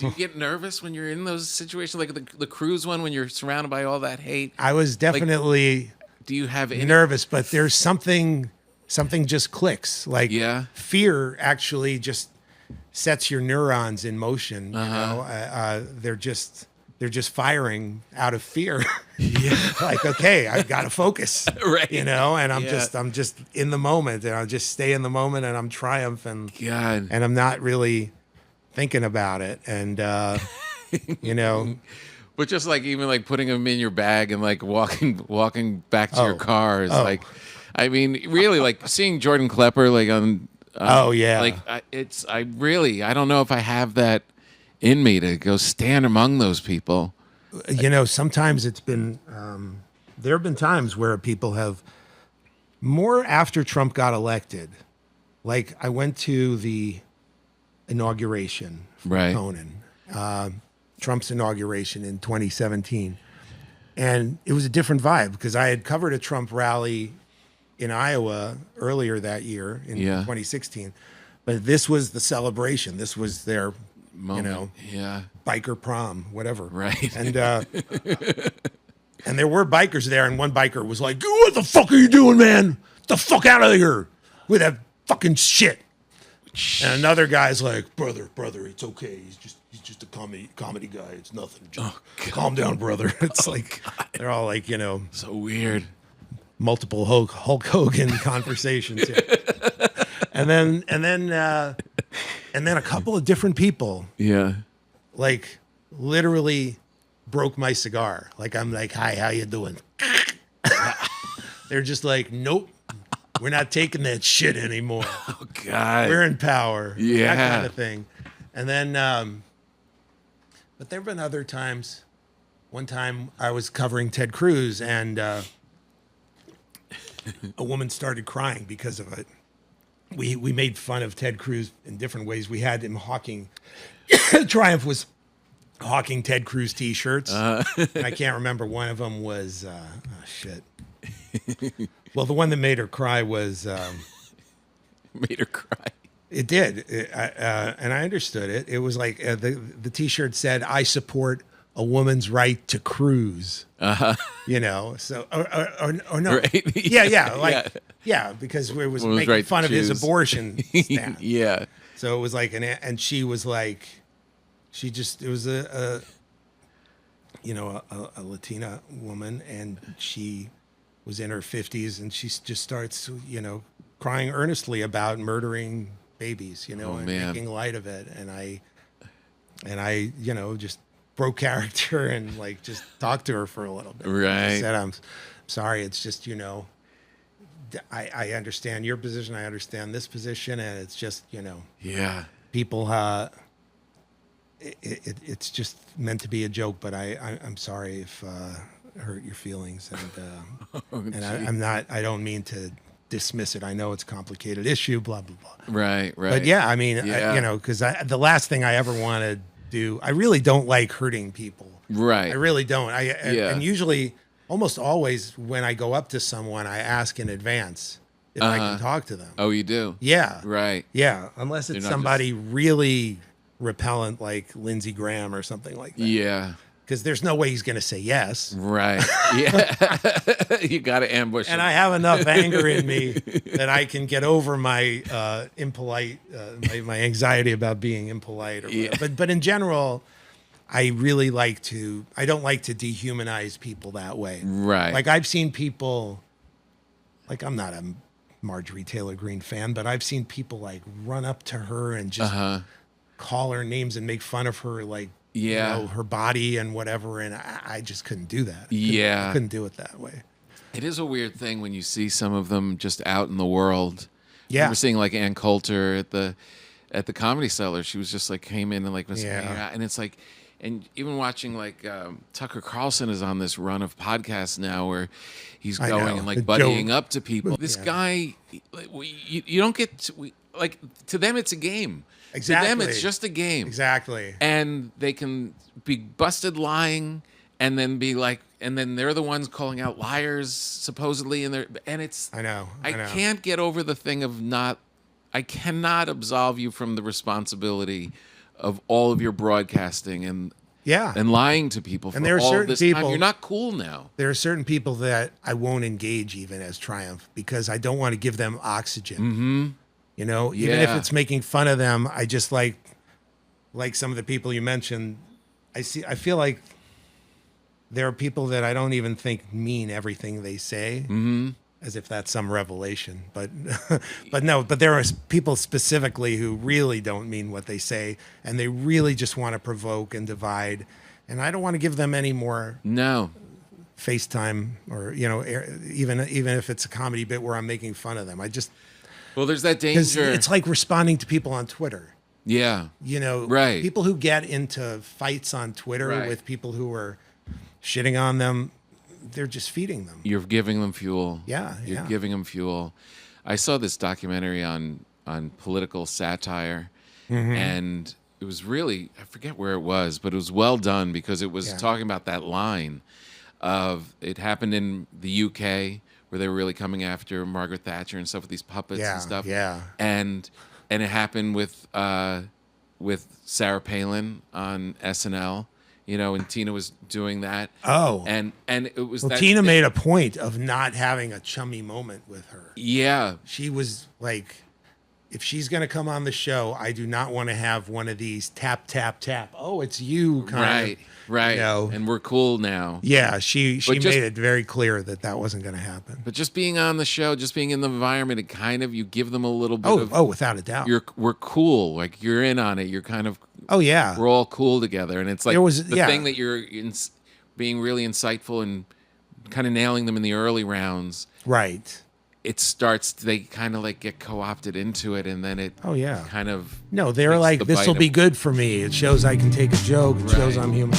Do you get nervous when you're in those situations, like the cruise one, when you're surrounded by all that hate? I was definitely Do you have any? nervous, but there's something just clicks. Like Yeah. fear actually just sets your neurons in motion. You know, they're just firing out of fear. Yeah. Like, okay, I've got to focus. Right. You know, and I'm Yeah. just in the moment, and I'll just stay in the moment, and I'm triumphant, God. and I'm not really thinking about it, and you know. But just like even like putting them in your bag and like walking back to your car is like, I mean, really like seeing Jordan Klepper like on. Oh yeah. Like I don't know if I have that in me to go stand among those people. You know, sometimes it's been there have been times where people have more after Trump got elected. Like I went to the inauguration for Right. Conan, Trump's inauguration in 2017, and it was a different vibe because I had covered a Trump rally in Iowa earlier that year in 2016, but this was the celebration. This was their Moment. you know, Yeah. biker prom, whatever. Right. And and there were bikers there, and one biker was like, "What the fuck are you doing, man? Get the fuck out of here with that fucking shit." And another guy's like, brother, it's okay. He's just a comedy guy. It's nothing. Just calm down, brother. It's they're all like, you know, So weird. multiple Hulk Hogan conversations. Yeah. And then a couple of different people Yeah. like literally broke my cigar. Like I'm like, "Hi, how you doing?" They're just like, "Nope, we're not taking that shit anymore. Oh God. We're in power." Yeah. That kind of thing. And then, but there have been other times. One time I was covering Ted Cruz, and a woman started crying because of it. We made fun of Ted Cruz in different ways. We had him hawking. Triumph was hawking Ted Cruz T-shirts. And I can't remember. One of them was oh shit. Well, the one that made her cry was Made her cry. it did, and I understood it. It was like the T-shirt said, "I support a woman's right to cruise." You know, so or no, Right. yeah, like yeah, because we was Woman's making right to fun of his choose. abortion stand. Yeah. So it was like and she was like, it was a you know, a Latina woman, and she was in her 50s, and she just starts, you know, crying earnestly about murdering babies, you know, and man. making light of it. And I, you know, just broke character and like just talked to her for a little bit. Right. I said, I'm sorry. It's just, you know, I understand your position. I understand this position. And it's just, you know, Yeah. people, it's just meant to be a joke, but I'm sorry if hurt your feelings. And I don't mean to dismiss it. I know it's a complicated issue, blah, blah, blah. Right. Right. But yeah, I mean, Yeah. you know, because the last thing I ever want to do, I really don't like hurting people. Right. I really don't. Yeah. And usually, almost always, when I go up to someone, I ask in advance if I can talk to them. Oh, you do. Yeah. Right. Yeah. Unless it's not somebody really repellent like Lindsey Graham or something like that. Yeah. Because there's no way he's going to say yes. Right. Yeah. You got to ambush And him. I have enough anger in me that I can get over my impolite, my anxiety about being impolite. Or whatever. But in general, I really I don't like to dehumanize people that way. Right. Like I've seen people, like I'm not a Marjorie Taylor Greene fan, but I've seen people like run up to her and just call her names and make fun of her, like, you know, her body and whatever. And I just couldn't do that. I couldn't do it that way. It is a weird thing when you see some of them just out in the world. Yeah. We're seeing like Ann Coulter at the Comedy Cellar. She was just like came in and like was hanging out. And it's like, and even watching like Tucker Carlson is on this run of podcasts now where he's going and like buddying up to people. This guy, you don't get to, like, to them it's a game. Exactly. To them it's just a game. Exactly. And they can be busted lying and then be like, and then they're the ones calling out liars supposedly, and it's I know. I can't get over the thing of I cannot absolve you from the responsibility of all of your broadcasting and lying to people for And there are all certain this time. people- You're not cool now. There are certain people that I won't engage even as Triumph because I don't want to give them oxygen. Mm-hmm. You know, even if it's making fun of them, I just like some of the people you mentioned. I feel like there are people that I don't even think mean everything they say, as if that's some revelation. But but there are people specifically who really don't mean what they say, and they really just want to provoke and divide. And I don't want to give them any more FaceTime or even if it's a comedy bit where I'm making fun of them. There's that danger. It's like responding to people on Twitter. Yeah. Right. People who get into fights on Twitter with people who are shitting on them, they're just feeding them. You're giving them fuel. You're giving them fuel. I saw this documentary on political satire, and it was really, I forget where it was, but it was well done because it was talking about that line of, it happened in the UK where they were really coming after Margaret Thatcher and stuff with these puppets and stuff. Yeah. And it happened with Sarah Palin on SNL. And Tina was doing that. Oh. And it was Tina made a point of not having a chummy moment with her. Yeah. She was like, if she's going to come on the show, I do not want to have one of these tap, tap, tap. Oh, it's you kind of. Right. And we're cool now. Yeah, she made it very clear that wasn't going to happen. But just being on the show, just being in the environment, you give them a little bit of... without a doubt. We're cool. Like, you're in on it. You're kind of... Oh, yeah. We're all cool together. And it's like thing that you're being really insightful and kind of nailing them in the early rounds. Right. They kind of like get co-opted into it, and then it kind of... No, they're like, this will be good for me. It shows I can take a joke. It shows I'm human.